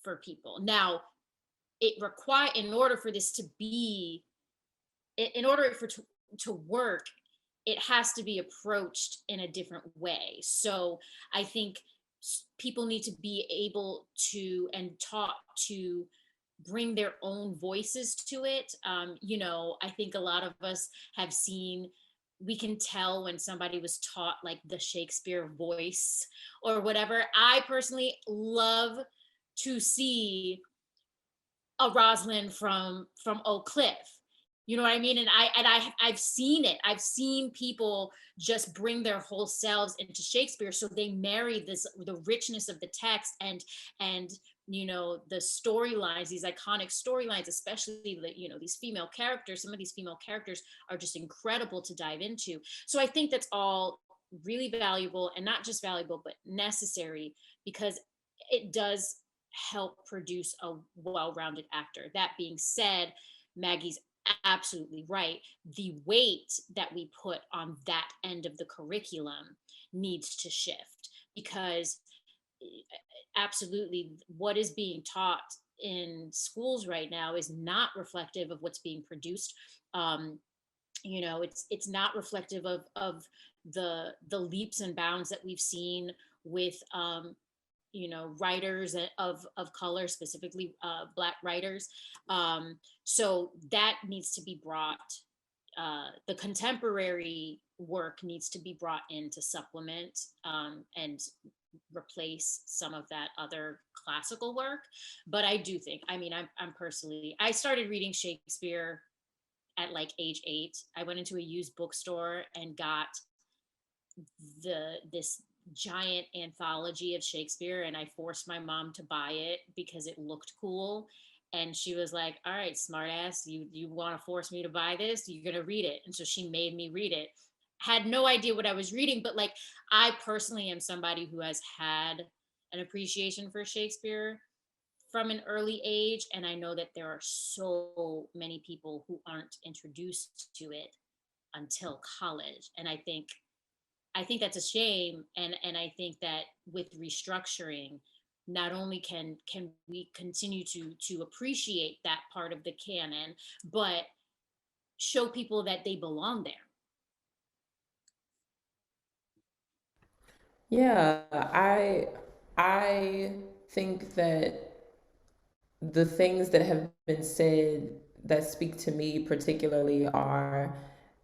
for people. Now, in order for this to be, in order for to work, it has to be approached in a different way. So I think people need to be able to and taught to bring their own voices to it. I think a lot of us have seen, we can tell when somebody was taught like the Shakespeare voice or whatever. I personally love to see a Rosalind from Oak Cliff. You know what I mean? And I've seen it. I've seen people just bring their whole selves into Shakespeare. So they marry the richness of the text and the storylines, these iconic storylines, especially these female characters. Some of these female characters are just incredible to dive into. So I think that's all really valuable, and not just valuable, but necessary, because it does help produce a well-rounded actor. That being said, Maggie's absolutely right. The weight that we put on that end of the curriculum needs to shift, because absolutely what is being taught in schools right now is not reflective of what's being produced. It's not reflective of the leaps and bounds that we've seen with writers of color, specifically Black writers. So that needs to be brought, the contemporary work needs to be brought in to supplement and replace some of that other classical work. But I do think, I started reading Shakespeare at like age 8. I went into a used bookstore and got this giant anthology of Shakespeare, and I forced my mom to buy it because it looked cool. And she was like, all right, smart ass, you want to force me to buy this? You're going to read it. And so she made me read it. Had no idea what I was reading, but like, I personally am somebody who has had an appreciation for Shakespeare from an early age. And I know that there are so many people who aren't introduced to it until college. And I think that's a shame. And I think that with restructuring, not only can we continue to appreciate that part of the canon, but show people that they belong there. Yeah, I think that the things that have been said that speak to me particularly are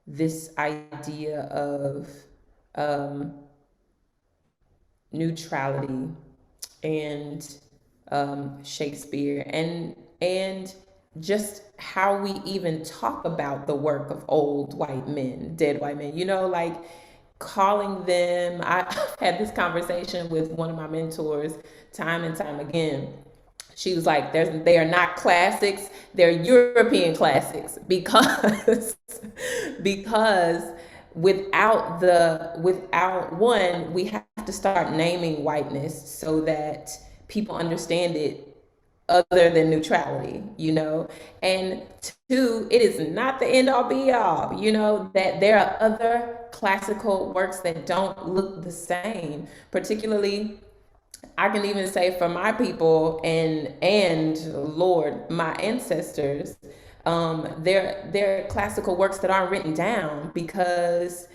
this idea of um, neutrality and Shakespeare and just how we even talk about the work of old white men, dead white men, like calling them. I've had this conversation with one of my mentors time and time again. She was like, they are not classics, they're European classics because because without one, we have to start naming whiteness so that people understand it other than neutrality, and two, it is not the end all be all, that there are other classical works that don't look the same, particularly I can even say for my people and Lord, my ancestors, they're classical works that aren't written down because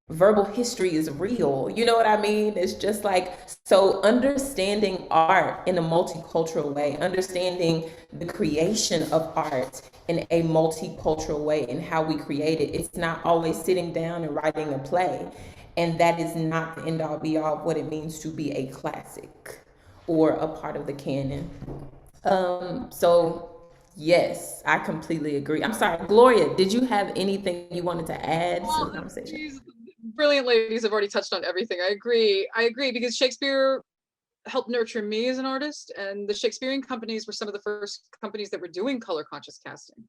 verbal history is real. You know what I mean? It's just like, so understanding art in a multicultural way, understanding the creation of art in a multicultural way and how we create it. It's not always sitting down and writing a play. And that is not the end all be all of what it means to be a classic or a part of the canon. So yes, I completely agree. I'm sorry, Gloria, did you have anything you wanted to add to the conversation? These brilliant ladies have already touched on everything. I agree because Shakespeare helped nurture me as an artist, and the Shakespearean companies were some of the first companies that were doing color conscious casting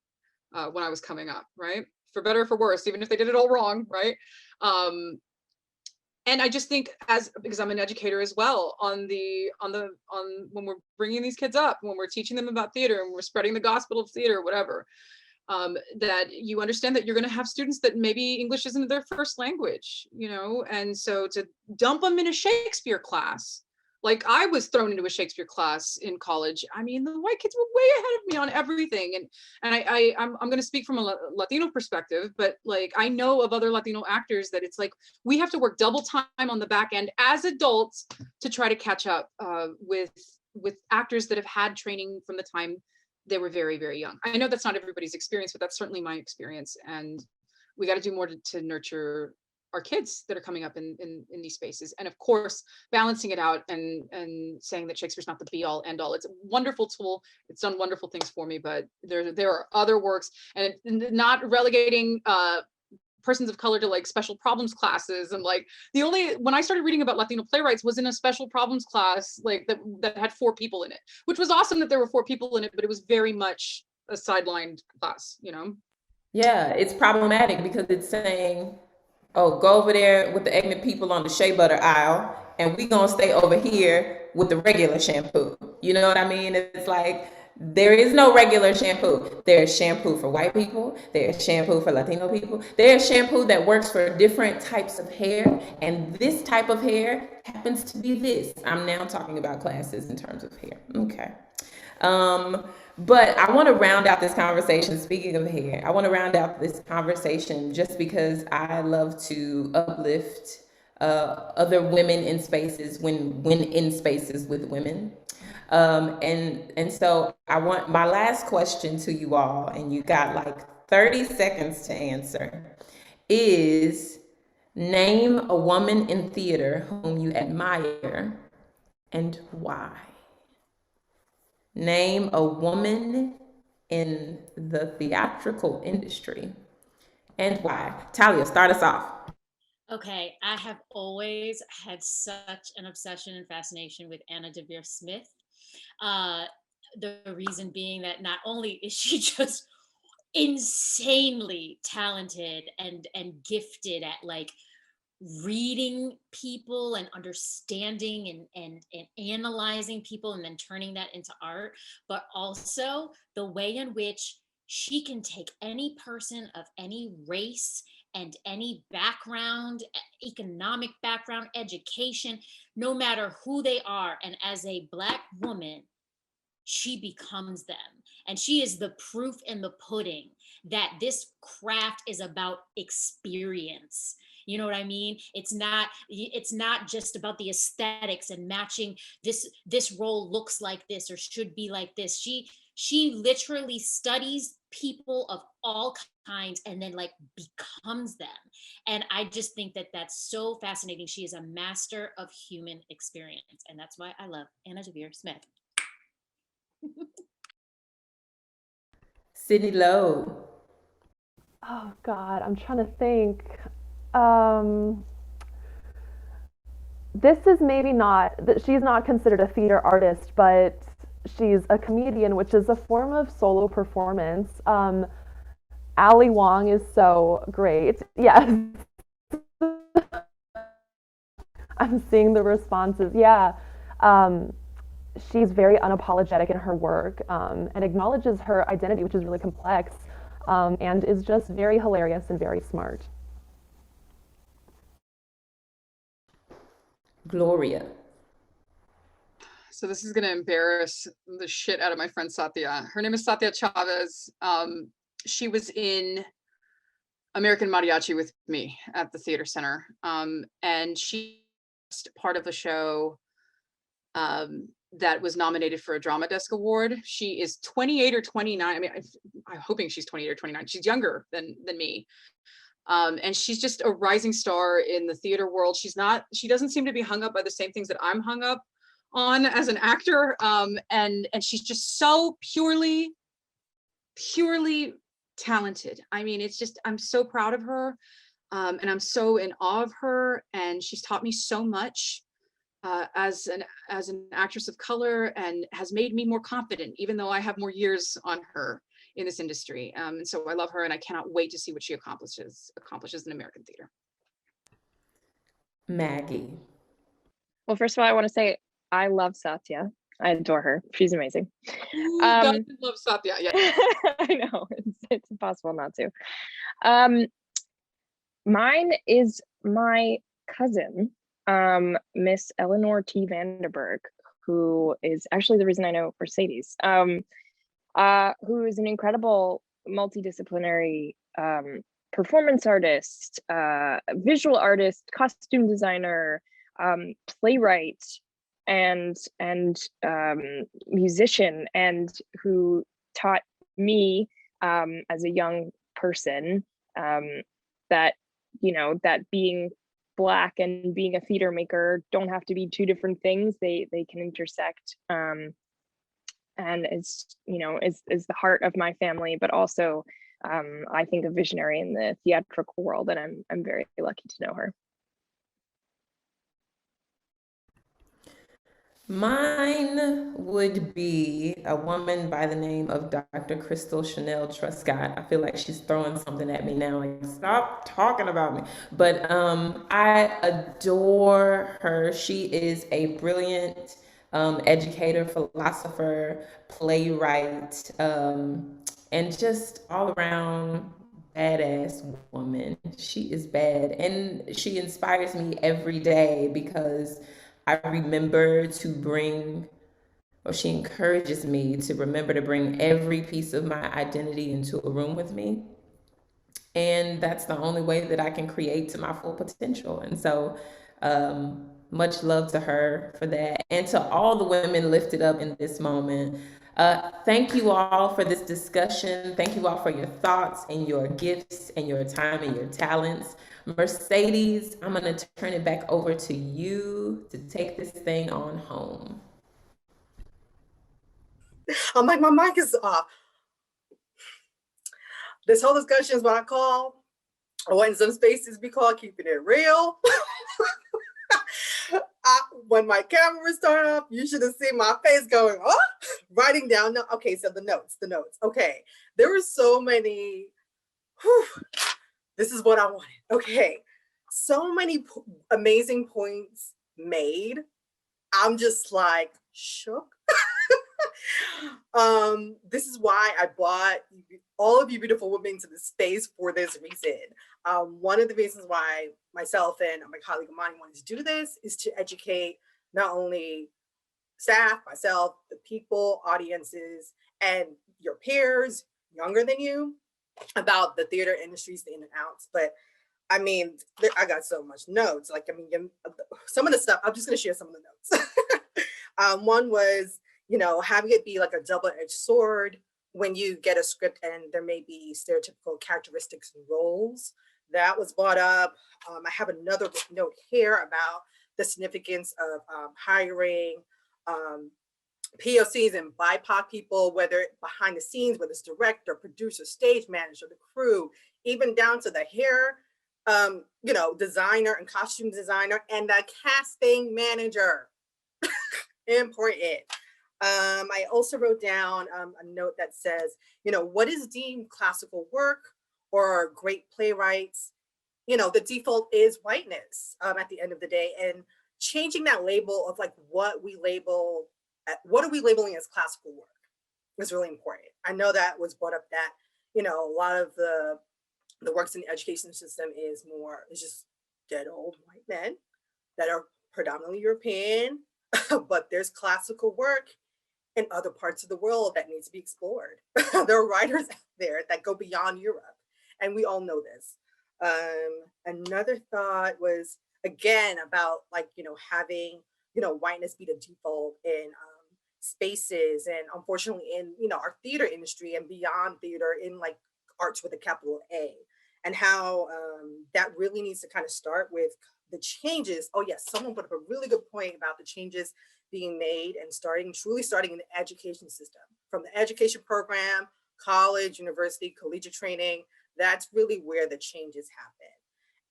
when I was coming up, right? For better or for worse, even if they did it all wrong, right? And I just think, because I'm an educator as well, on when we're bringing these kids up, when we're teaching them about theater and we're spreading the gospel of theater, whatever, that you understand that you're going to have students that maybe English isn't their first language, and so to dump them in a Shakespeare class, like I was thrown into a Shakespeare class in college. I mean, the white kids were way ahead of me on everything, and I'm going to speak from a Latino perspective, but like I know of other Latino actors that it's like we have to work double time on the back end as adults to try to catch up with actors that have had training from the time they were very, very young. I know that's not everybody's experience, but that's certainly my experience. And we got to do more to nurture our kids that are coming up in these spaces. And of course, balancing it out and saying that Shakespeare's not the be all end all. It's a wonderful tool. It's done wonderful things for me, but there are other works, and not relegating persons of color to like special problems classes. And like when I started reading about Latino playwrights was in a special problems class, like that had 4 people in it, which was awesome that there were 4 people in it, but it was very much a sidelined class, Yeah, it's problematic because it's saying, oh, go over there with the ignorant people on the shea butter aisle, and we gonna stay over here with the regular shampoo. You know what I mean? It's like, there is no regular shampoo. There's shampoo for white people. There's shampoo for Latino people. There's shampoo that works for different types of hair. And this type of hair happens to be this. I'm now talking about classes in terms of hair. Okay. But I want to round out this conversation. Speaking of hair, I want to round out this conversation just because I love to uplift other women in spaces when in spaces with women. And so I want my last question to you all, and you got like 30 seconds to answer, is name a woman in theater whom you admire and why. Name a woman in the theatrical industry and why. Talia, start us off. Okay, I have always had such an obsession and fascination with Anna Davier Smith. The reason being that not only is she just insanely talented and gifted at like reading people and understanding and analyzing people and then turning that into art, but also the way in which she can take any person of any race and any background, economic background, education, no matter who they are, and as a Black woman, she becomes them. And she is the proof in the pudding that this craft is about experience. You know what I mean? It's not just about the aesthetics and matching this role looks like this or should be like this. She literally studies people of all kinds and then like becomes them. And I just think that that's so fascinating. She is a master of human experience, and that's why I love Anna Davier Smith. Sydney Lowe. Oh God, I'm trying to think. This is maybe not that she's not considered a theater artist, but she's a comedian, which is a form of solo performance. Ali Wong is so great. Yes. I'm seeing the responses. Yeah. She's very unapologetic in her work and acknowledges her identity, which is really complex, and is just very hilarious and very smart. Gloria. So this is going to embarrass the shit out of my friend Satya. Her name is Satya Chavez. She was in American Mariachi with me at the theater center. And she's part of a show that was nominated for a Drama Desk Award. She is 28 or 29. I mean, I'm hoping she's 28 or 29. She's younger than me. And she's just a rising star in the theater world. She doesn't seem to be hung up by the same things that I'm hung up on as an actor. And she's just so purely talented. I mean, it's just, I'm so proud of her. And I'm so in awe of her. And she's taught me so much as an actress of color, and has made me more confident, even though I have more years on her in this industry. And so I love her, and I cannot wait to see what she accomplishes in American theater. Maggie. Well, first of all, I want to say I love Satya. I adore her. She's amazing. Who doesn't love Satya? Yeah. I know, it's impossible not to. Mine is my cousin, Miss Eleanor T. Vanderberg, who is actually the reason I know Mercedes. Who is an incredible multidisciplinary performance artist, visual artist, costume designer, playwright, and musician, and who taught me as a young person that, you know, that being Black and being a theater maker don't have to be two different things. They can intersect. And is, you know, is the heart of my family, but also I think a visionary in the theatrical world, and I'm very lucky to know her. Mine would be a woman by the name of Dr. Crystal Chanel Truscott. I feel like she's throwing something at me now, like, stop talking about me. But I adore her. She is a brilliant educator, philosopher, playwright, and just all around badass woman. She is bad, and she inspires me every day because I remember to bring, or she encourages me to remember to bring every piece of my identity into a room with me. And that's the only way that I can create to my full potential. And so much love to her for that. And to all the women lifted up in this moment. Thank you all for this discussion. Thank you all for your thoughts and your gifts and your time and your talents. Mercedes, I'm going to turn it back over to you to take this thing on home. I'm like, my mic is off. This whole discussion is what I call, or in some spaces we call keeping it real. When my camera started up, you should have seen my face going, oh, writing down. Okay, so the notes. Okay, there were so many. Whew, this is what I wanted. Okay, so many amazing points made. I'm just like shook. This is why I brought all of you beautiful women to the space for this reason. One of the reasons why myself and my colleague Amani wanted to do this is to educate not only staff, myself, the people, audiences, and your peers younger than you about the theater industries, the in and outs. But I mean, I got so much notes. Like, I mean, some of the stuff, I'm just going to share some of the notes. One was, you know, having it be like a double-edged sword when you get a script and there may be stereotypical characteristics and roles. That was brought up. I have another note here about the significance of hiring POCs and BIPOC people, whether behind the scenes, whether it's director, producer, stage manager, the crew, even down to the hair, you know, designer and costume designer, and the casting manager. Important. I also wrote down a note that says, you know, what is deemed classical work or great playwrights? You know, the default is whiteness at the end of the day, and changing that label of like what are we labeling as classical work is really important. I know that was brought up that, you know, a lot of the works in the education system is just dead old white men that are predominantly European, but there's classical work in other parts of the world that needs to be explored. There are writers out there that go beyond Europe, and we all know this. Another thought was, again, about like, you know, having, you know, whiteness be the default in spaces, and unfortunately in, you know, our theater industry and beyond theater, in like arts with a capital A, and how that really needs to kind of start with the changes. Oh yes, someone put up a really good point about the changes being made and truly starting in the education system, from the education program, college, university, collegiate training. That's really where the changes happen.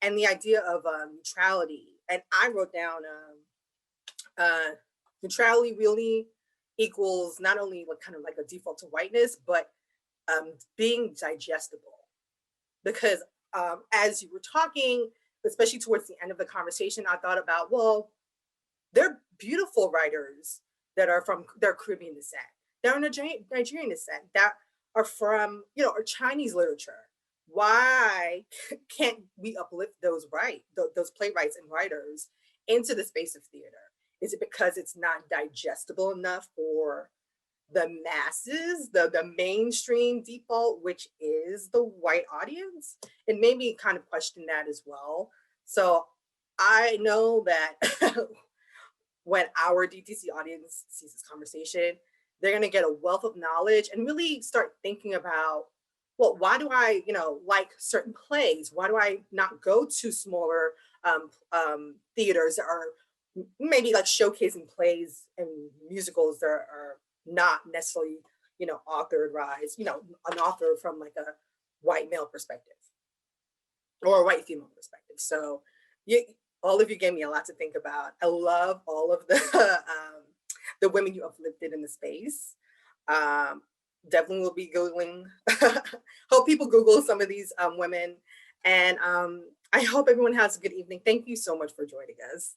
And the idea of neutrality. And I wrote down neutrality really equals not only like kind of like a default to whiteness, but being digestible. Because as you were talking, especially towards the end of the conversation, I thought about, well, they're beautiful writers that are from their Caribbean descent. They're Nigerian descent, that are from, you know, or Chinese literature. Why can't we uplift those playwrights and writers into the space of theater? Is it because it's not digestible enough for the masses, the mainstream default, which is the white audience? It made me kind of question that as well. So I know that when our DTC audience sees this conversation, they're going to get a wealth of knowledge and really start thinking about, well, why do I, you know, like certain plays? Why do I not go to smaller theaters that are maybe like showcasing plays and musicals that are not necessarily, you know, an author from like a white male perspective or a white female perspective. So all of you gave me a lot to think about. I love all of the women you uplifted in the space. Definitely will be Googling, hope people Google some of these women. And I hope everyone has a good evening. Thank you so much for joining us.